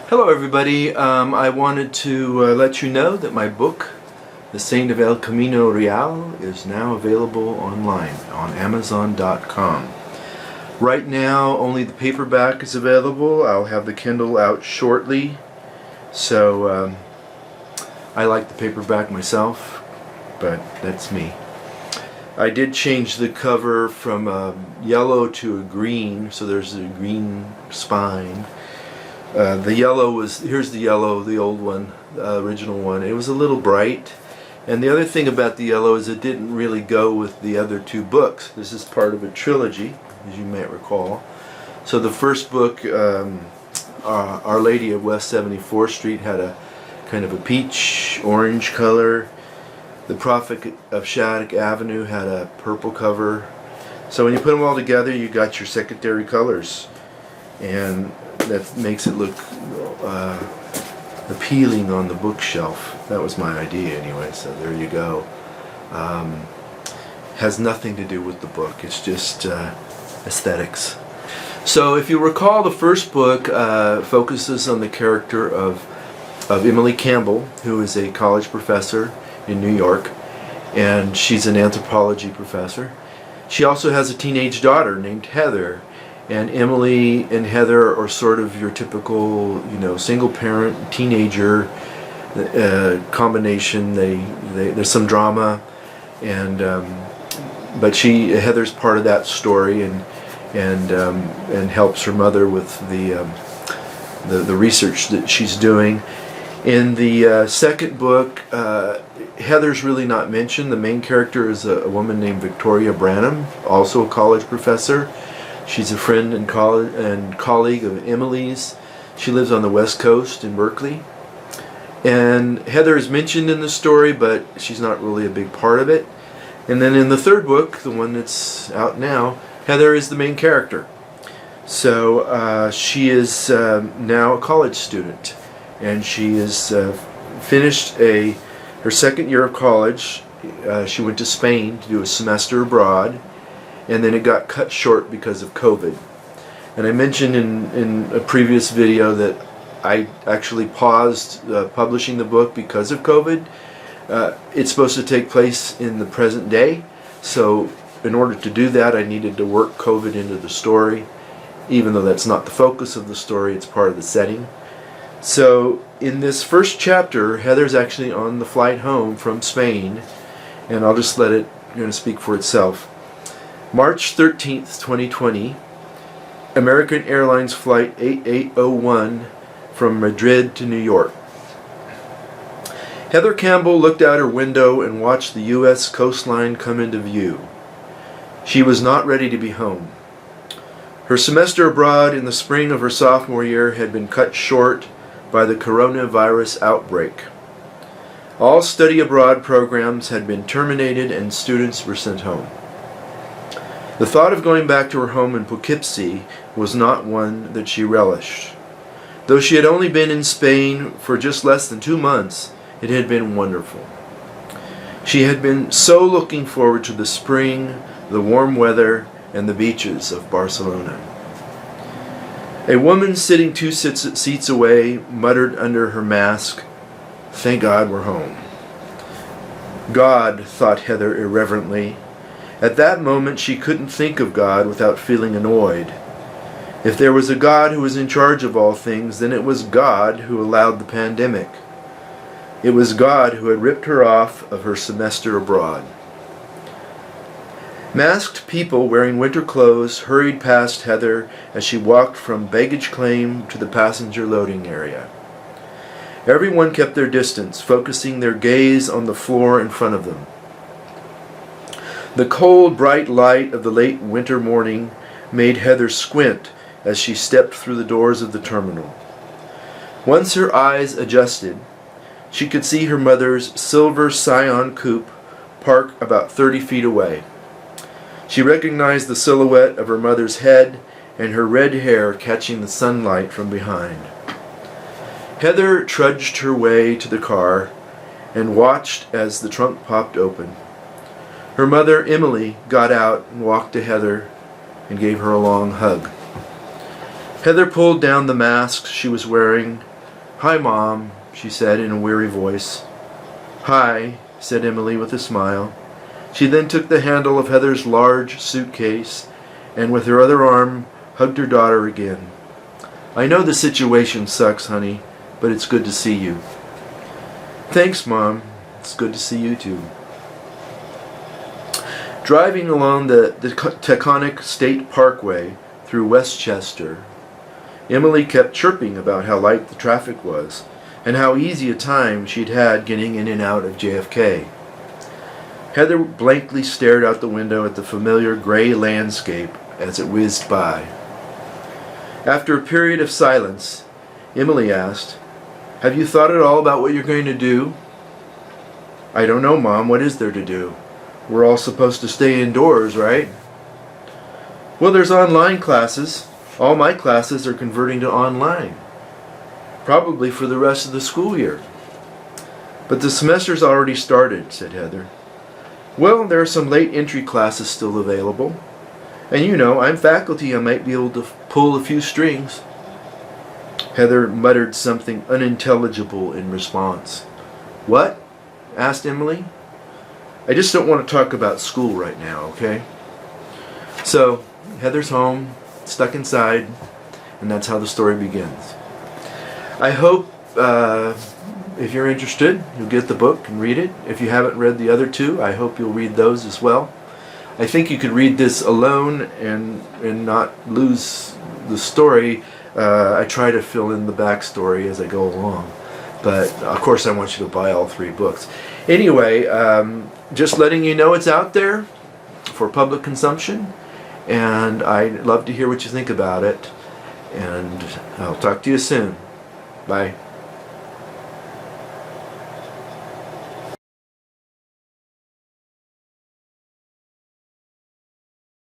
Hello everybody, I wanted to let you know that my book, The Saint of El Camino Real, is now available online on Amazon.com. Right now only the paperback is available. I'll have the Kindle out shortly, so I like the paperback myself, but that's me. I did change the cover from yellow to a green, so there's a green spine. The yellow was, here's the yellow, the old one, the original one. It was a little bright. And the other thing about the yellow is it didn't really go with the other two books. This is part of a trilogy, as you might recall. So the first book, Our Lady of West 74th Street, had a kind of a peach orange color. The Prophet of Shattuck Avenue had a purple cover. So when you put them all together, you got your secondary colors. And that makes it look appealing on the bookshelf. That was my idea anyway, so there you go. Has nothing to do with the book, it's just aesthetics. So if you recall, the first book focuses on the character of Emily Campbell, who is a college professor in New York, and she's an anthropology professor. She also has a teenage daughter named Heather. And Emily and Heather are sort of your typical, single parent, teenager combination. There's some drama, but Heather's part of that story and helps her mother with the research that she's doing. In the second book, Heather's really not mentioned. The main character is a woman named Victoria Branham, also a college professor. She's a friend and colleague of Emily's. She lives on the West Coast in Berkeley. And Heather is mentioned in the story, but she's not really a big part of it. And then in the third book, the one that's out now, Heather is the main character. So she is now a college student. And she has finished her second year of college. She went to Spain to do a semester abroad. And then it got cut short because of COVID. And I mentioned in a previous video that I actually paused publishing the book because of COVID. It's supposed to take place in the present day, so in order to do that I needed to work COVID into the story. Even though that's not the focus of the story, it's part of the setting. So in this first chapter, Heather's actually on the flight home from Spain, and I'll just let it speak for itself. March 13th, 2020, American Airlines Flight 8801 from Madrid to New York. Heather Campbell looked out her window and watched the U.S. coastline come into view. She was not ready to be home. Her semester abroad in the spring of her sophomore year had been cut short by the coronavirus outbreak. All study abroad programs had been terminated and students were sent home. The thought of going back to her home in Poughkeepsie was not one that she relished. Though she had only been in Spain for just less than 2 months, it had been wonderful. She had been so looking forward to the spring, the warm weather, and the beaches of Barcelona. A woman sitting 2 seats away muttered under her mask, "Thank God we're home." God, thought Heather irreverently. At that moment she couldn't think of God without feeling annoyed. If there was a God who was in charge of all things, then it was God who allowed the pandemic. It was God who had ripped her off of her semester abroad. Masked people wearing winter clothes hurried past Heather as she walked from baggage claim to the passenger loading area. Everyone kept their distance, focusing their gaze on the floor in front of them. The cold, bright light of the late winter morning made Heather squint as she stepped through the doors of the terminal. Once her eyes adjusted, she could see her mother's silver Scion coupe park about 30 feet away. She recognized the silhouette of her mother's head and her red hair catching the sunlight from behind. Heather trudged her way to the car and watched as the trunk popped open. Her mother, Emily, got out and walked to Heather and gave her a long hug. Heather pulled down the mask she was wearing, "Hi, Mom," she said in a weary voice. "Hi," said Emily with a smile. She then took the handle of Heather's large suitcase and with her other arm hugged her daughter again. "I know the situation sucks, honey, but it's good to see you." "Thanks, Mom. It's good to see you too." Driving along the Taconic State Parkway through Westchester, Emily kept chirping about how light the traffic was and how easy a time she'd had getting in and out of JFK. Heather blankly stared out the window at the familiar gray landscape as it whizzed by. After a period of silence, Emily asked, "Have you thought at all about what you're going to do?" "I don't know, Mom. What is there to do? We're all supposed to stay indoors, right?" "Well, there's online classes. All my classes are converting to online. Probably for the rest of the school year." "But the semester's already started," said Heather. "Well, there are some late entry classes still available. And you know, I'm faculty. I might be able to pull a few strings." Heather muttered something unintelligible in response. "What?" asked Emily. "I just don't want to talk about school right now, okay?" So, Heather's home, stuck inside, and that's how the story begins. I hope, if you're interested, you'll get the book and read it. If you haven't read the other two, I hope you'll read those as well. I think you could read this alone and not lose the story. I try to fill in the backstory as I go along. But, of course, I want you to buy all three books. Anyway, just letting you know it's out there for public consumption. And I'd love to hear what you think about it. And I'll talk to you soon. Bye.